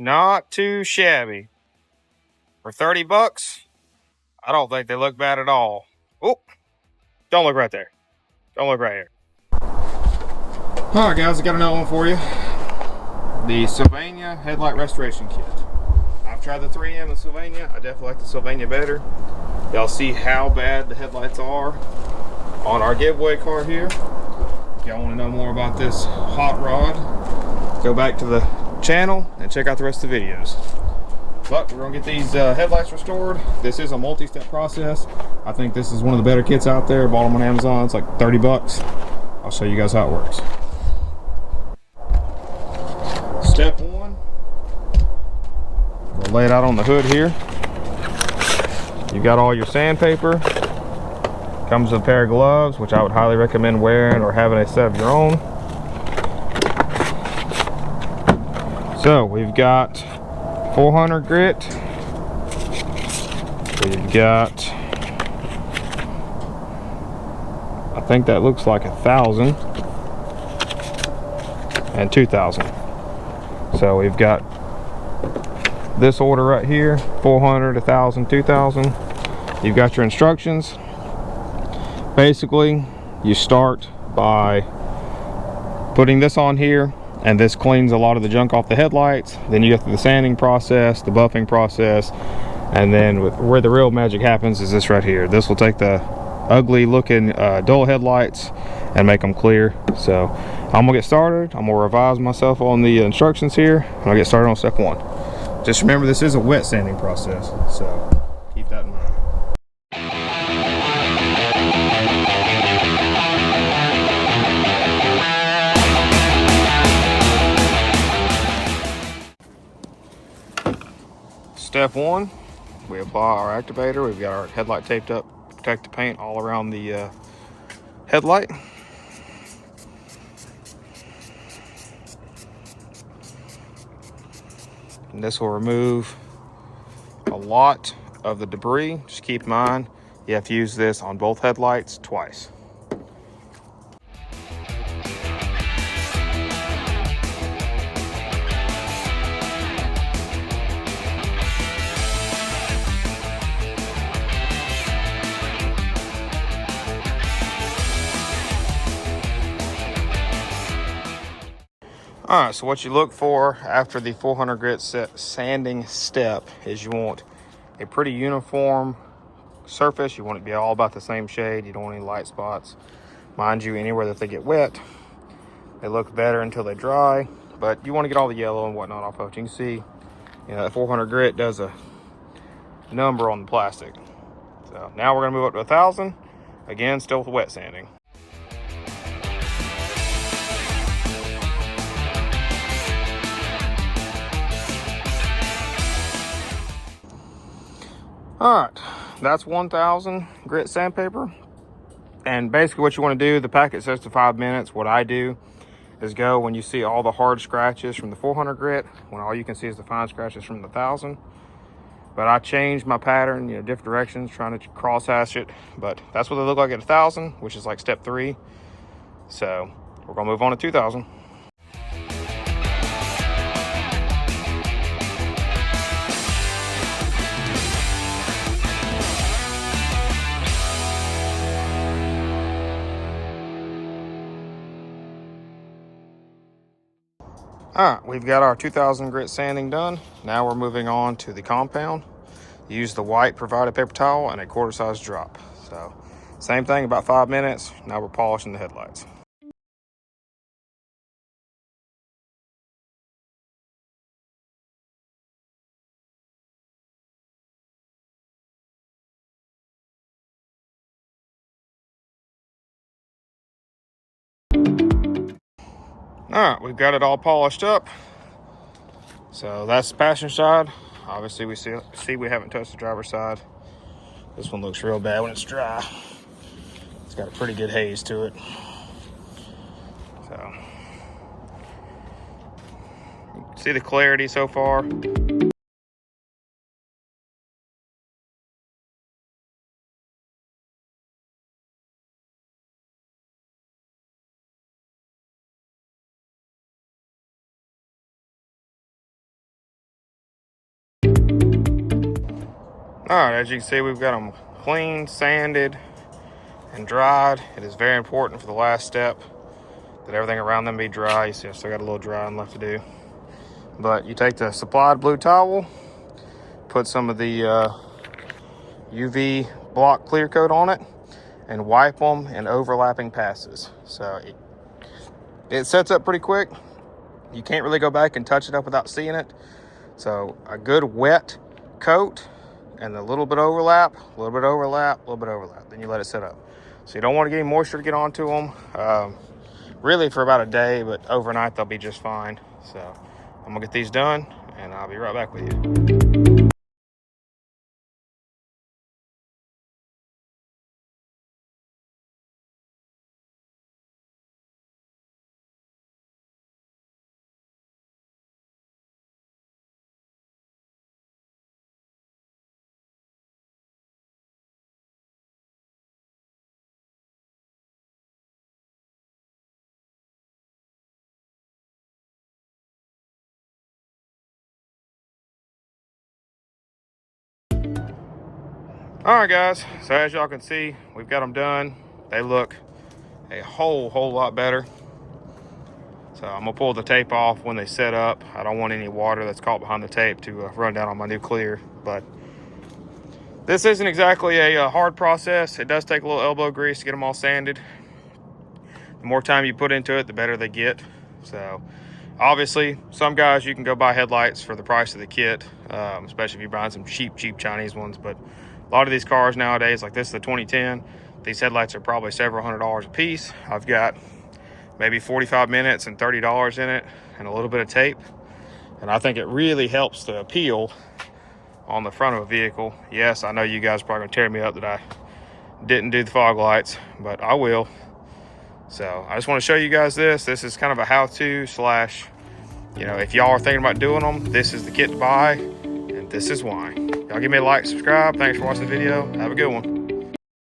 Not too shabby. For 30 bucks, I don't think they look bad at all. Oh, don't look right there. Don't look right here. Alright guys, I got another one for you. The Sylvania Head Light Restoration Kit. I've tried the 3M and Sylvania. I definitely like the Sylvania better. Y'all see how bad the headlights are on our giveaway car here. If y'all want to know more about this hot rod, go back to the channel and check out the rest of the videos. But we're going to get these headlights restored. This is a multi-step process. I think this is one of the better kits out there. Bought them on Amazon. It's like 30 bucks. I'll show you guys how it works. Step one, we'll lay it out on the hood here. You've got all your sandpaper. Comes with a pair of gloves, which I would highly recommend wearing or having a set of your own. So we've got 400 grit. We've got, I think that looks like 1,000 and 2,000. So we've got this order right here, 400, 1,000, 2,000. You've got your instructions. Basically, you start by putting this on here, and this cleans a lot of the junk off the headlights. Then you go through the sanding process, the buffing process, and then where the real magic happens is this right here. This will take the ugly looking dull headlights and make them clear. So I'm gonna get started. I'm gonna revise myself on the instructions here, and I'll get started on step one. Just remember, this is a wet sanding process, so keep that in mind. Step one, we apply our activator. We've got our headlight taped up to protect the paint all around the headlight. And this will remove a lot of the debris. Just keep in mind, you have to use this on both headlights twice. Alright, so what you look for after the 400 grit sanding step is you want a pretty uniform surface. You want it to be all about the same shade. You don't want any light spots. Mind you, anywhere that they get wet, they look better until they dry, but you want to get all the yellow and whatnot off of it. You can see, you know, that 400 grit does a number on the plastic. So now we're going to move up to 1,000. Again, still with wet sanding. All right, that's 1,000 grit sandpaper. And basically what you want to do, the packet says to 5 minutes. What I do is go when you see all the hard scratches from the 400 grit, when all you can see is the fine scratches from the 1,000. But I changed my pattern, you know, different directions, trying to cross hatch it. But that's what they look like at 1,000, which is like step 3. So we're gonna move on to 2,000. All right, we've got our 2,000 grit sanding done. Now we're moving on to the compound. Use the white provided paper towel and a quarter size drop. So same thing, about 5 minutes. Now we're polishing the headlights. All right, we've got it all polished up. So that's the passenger side. Obviously we see we haven't touched the driver's side. This one looks real bad when it's dry. It's got a pretty good haze to it. So see the clarity so far. Alright, as you can see, we've got them cleaned, sanded, and dried. It is very important for the last step that everything around them be dry. You see I still got a little drying left to do. But you take the supplied blue towel, put some of the UV block clear coat on it, and wipe them in overlapping passes. So it sets up pretty quick. You can't really go back and touch it up without seeing it. So a good wet coat and a little bit overlap, a little bit overlap, a little bit overlap. Then you let it set up. So you don't want to get any moisture to get onto them. Really for about a day, but overnight they'll be just fine. So I'm gonna get these done and I'll be right back with you. All right, guys, so as y'all can see, we've got them done. They look a whole lot better. So I'm gonna pull the tape off when they set up. I don't want any water that's caught behind the tape to run down on my new clear, but this isn't exactly a hard process. It does take a little elbow grease to get them all sanded. The more time you put into it, the better they get. So obviously, some guys, you can go buy headlights for the price of the kit, especially if you're buying some cheap Chinese ones. But a lot of these cars nowadays, like this is the 2010, these headlights are probably several $100s a piece. I've got maybe 45 minutes and $30 in it and a little bit of tape. And I think it really helps the appeal on the front of a vehicle. Yes, I know you guys are probably gonna tear me up that I didn't do the fog lights, but I will. So I just want to show you guys this. This is kind of a how-to slash, you know, if y'all are thinking about doing them, this is the kit to buy, and this is why. Y'all give me a like, subscribe. Thanks for watching the video. Have a good one.